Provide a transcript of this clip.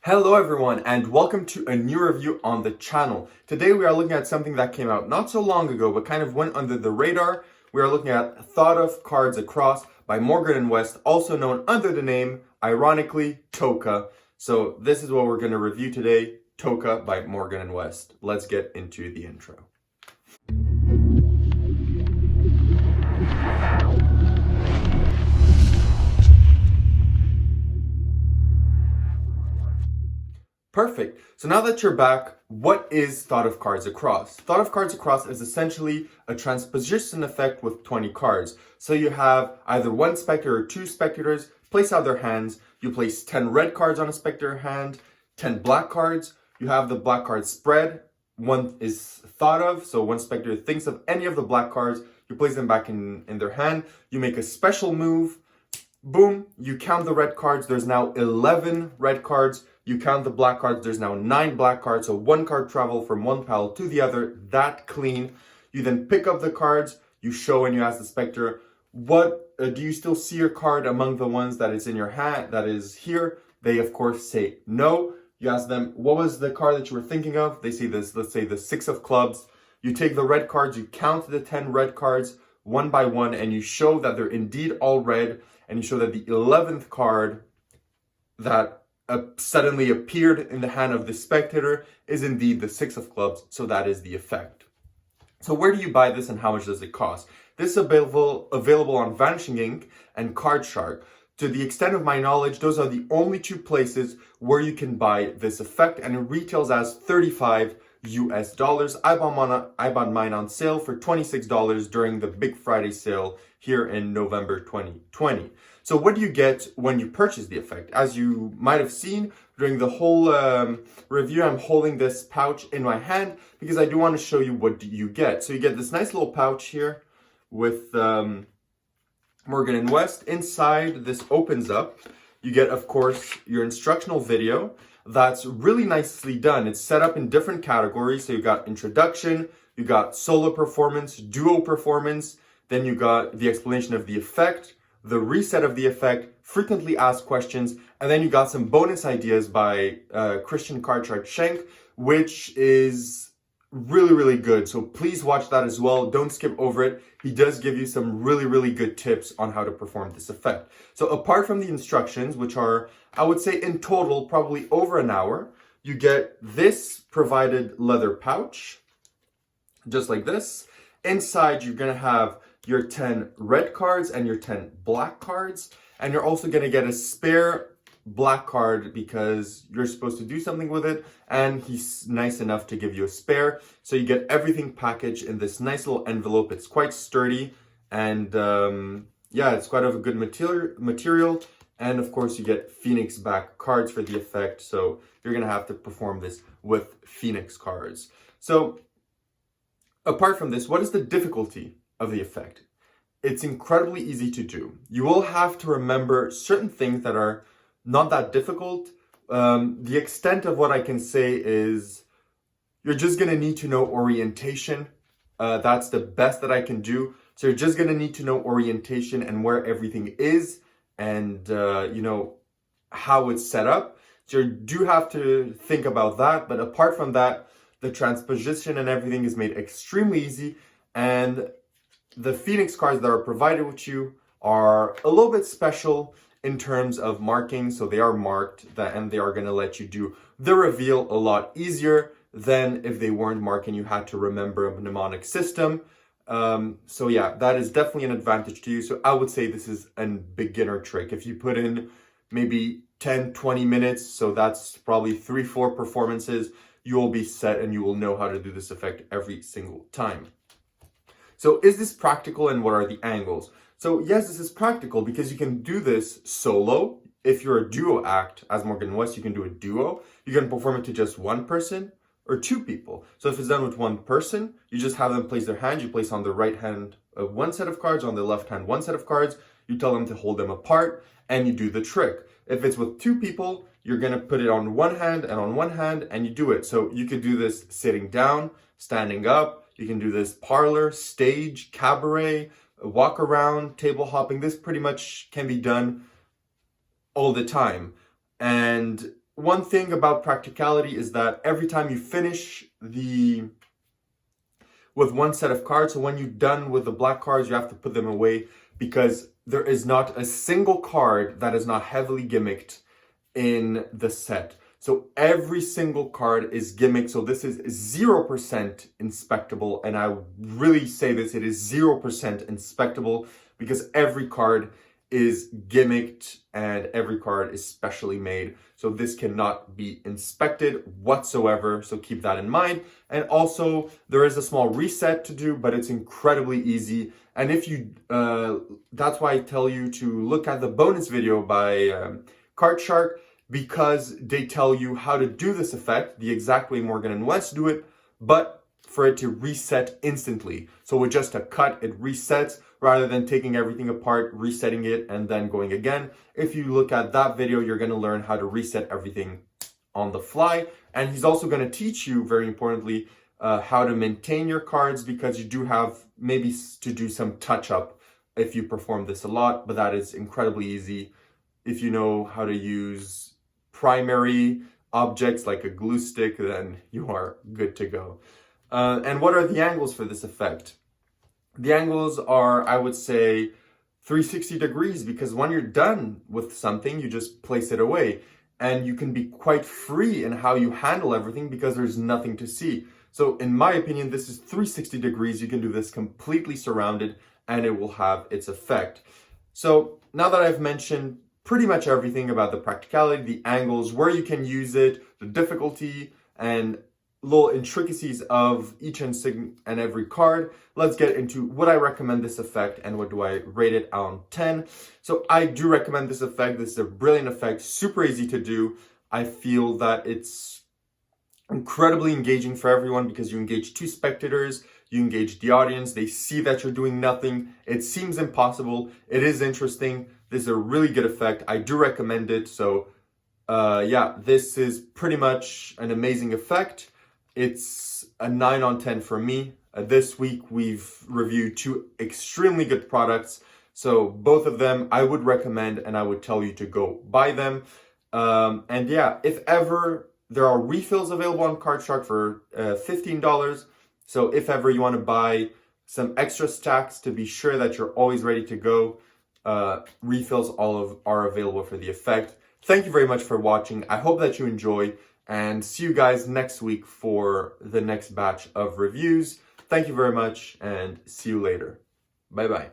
Hello everyone and welcome to a new review on the channel. Today we are looking at something that came out not so long ago but kind of went under the radar. We are looking at Thought of Cards Across by Morgan & West, also known under the name, ironically, Toka. So this is what we're going to review today, Toka by Morgan & West. Let's get into the intro. Perfect. So now that you're back, what is Thought of Cards Across? Thought of Cards Across is essentially a transposition effect with 20 cards. So you have either one spectator or two spectators place out their hands. You place 10 red cards on a spectator hand, 10 black cards. You have the black cards spread. One is thought of, so one spectator thinks of any of the black cards. You place them back in their hand. You make a special move. Boom, you count the red cards. There's now 11 red cards. You count the black cards, there's now 9 black cards, so one card travel from one pile to the other, that clean. You then pick up the cards, you show and you ask the spectator, what do you still see your card among the ones that is in your hand, that is here? They of course say no. You ask them, what was the card that you were thinking of? They say this, let's say the 6 of clubs. You take the red cards, you count the 10 red cards one by one, and you show that they're indeed all red, and you show that the 11th card that suddenly appeared in the hand of the spectator is indeed the 6 of clubs, so that is the effect. So where do you buy this and how much does it cost? This is available on Vanishing Ink and Card Shark. To the extent of my knowledge, those are the only two places where you can buy this effect, and it retails as $35 US. I bought mine on sale for $26 during the Big Friday sale here in November 2020. So what do you get when you purchase the effect? As you might have seen during the whole review, I'm holding this pouch in my hand because I do want to show you what you get. So you get this nice little pouch here with Morgan & West. Inside, this opens up. You get, of course, your instructional video. That's really nicely done. It's set up in different categories. So you got introduction, you got solo performance, duo performance, then you got the explanation of the effect, the reset of the effect, frequently asked questions, and then you got some bonus ideas by Christian Cardchart Schenk, which is really good. So please watch that as well. Don't skip over it. He does give you some really good tips on how to perform this effect. So apart from the instructions, which are, I would say in total, probably over an hour, you get this provided leather pouch, just like this. Inside, you're gonna have your 10 red cards and your 10 black cards. And you're also gonna get a spare black card because you're supposed to do something with it, and he's nice enough to give you a spare. So you get everything packaged in this nice little envelope. It's quite sturdy, and yeah, it's quite of a good material. And of course you get Phoenix back cards for the effect, so you're gonna have to perform this with Phoenix cards. So apart from this, what is the difficulty of the effect? It's incredibly easy to do. You will have to remember certain things that are not that difficult. The extent of what I can say is you're just gonna need to know orientation. That's the best that I can do. So you're just gonna need to know orientation and where everything is, and you know, how it's set up. So you do have to think about that, but apart from that, the transposition and everything is made extremely easy, and the Phoenix cards that are provided with you are a little bit special in terms of marking. So they are marked, and they are going to let you do the reveal a lot easier than if they weren't marked and you had to remember a mnemonic system. So yeah, that is definitely an advantage to you. So I would say this is a beginner trick. If you put in maybe 10-20 minutes, so that's probably 3-4 performances, you will be set and you will know how to do this effect every single time. So is this practical, and what are the angles? So yes, this is practical because you can do this solo. If you're a duo act, as Morgan & West, you can do a duo. You can perform it to just one person or two people. So if it's done with one person, you just have them place their hand. You place on the right hand one set of cards, on the left hand one set of cards. You tell them to hold them apart, and you do the trick. If it's with two people, you're gonna put it on one hand and on one hand, and you do it. So you could do this sitting down, standing up. You can do this parlor, stage, cabaret, walk around, table hopping. This pretty much can be done all the time. And one thing about Practicality is that every time you finish with one set of cards, so when you're done with the black cards, you have to put them away because there is not a single card that is not heavily gimmicked in the set. So every single card is gimmicked. So this is 0% inspectable. And I really say this, it is 0% inspectable because every card is gimmicked and every card is specially made. So this cannot be inspected whatsoever. So keep that in mind. And also there is a small reset to do, but it's incredibly easy. And if you, that's why I tell you to look at the bonus video by Card Shark, because they tell you how to do this effect the exact way Morgan and Wes do it, but for it to reset instantly. So with just a cut, it resets rather than taking everything apart, resetting it, and then going again. If you look at that video, you're gonna learn how to reset everything on the fly. And he's also gonna teach you, very importantly, how to maintain your cards, because you do have maybe to do some touch up if you perform this a lot, but that is incredibly easy. If you know how to use primary objects like a glue stick, then you are good to go. And what are the angles for this effect? The angles are, I would say, 360 degrees, because when you're done with something, you just place it away. And you can be quite free in how you handle everything because there's nothing to see. So in my opinion, this is 360 degrees. You can do this completely surrounded and it will have its effect. So now that I've mentioned pretty much everything about the practicality, the angles, where you can use it, the difficulty, and little intricacies of each and every card, let's get into what I recommend this effect and what do I rate it on 10. So I do recommend this effect. This is a brilliant effect, super easy to do. I feel that it's incredibly engaging for everyone because you engage two spectators, you engage the audience, they see that you're doing nothing. It seems impossible. It is interesting. This is a really good effect. I do recommend it. So yeah, this is pretty much an amazing effect. It's a 9 on 10 for me. This week we've reviewed two extremely good products. So both of them I would recommend and I would tell you to go buy them. And yeah, if ever there are refills available on Card Shark for $15. So if ever you want to buy some extra stacks to be sure that you're always ready to go, refills are available for the effect. Thank you very much for watching. I hope that you enjoy and see you guys next week for the next batch of reviews. Thank you very much and see you later. Bye bye.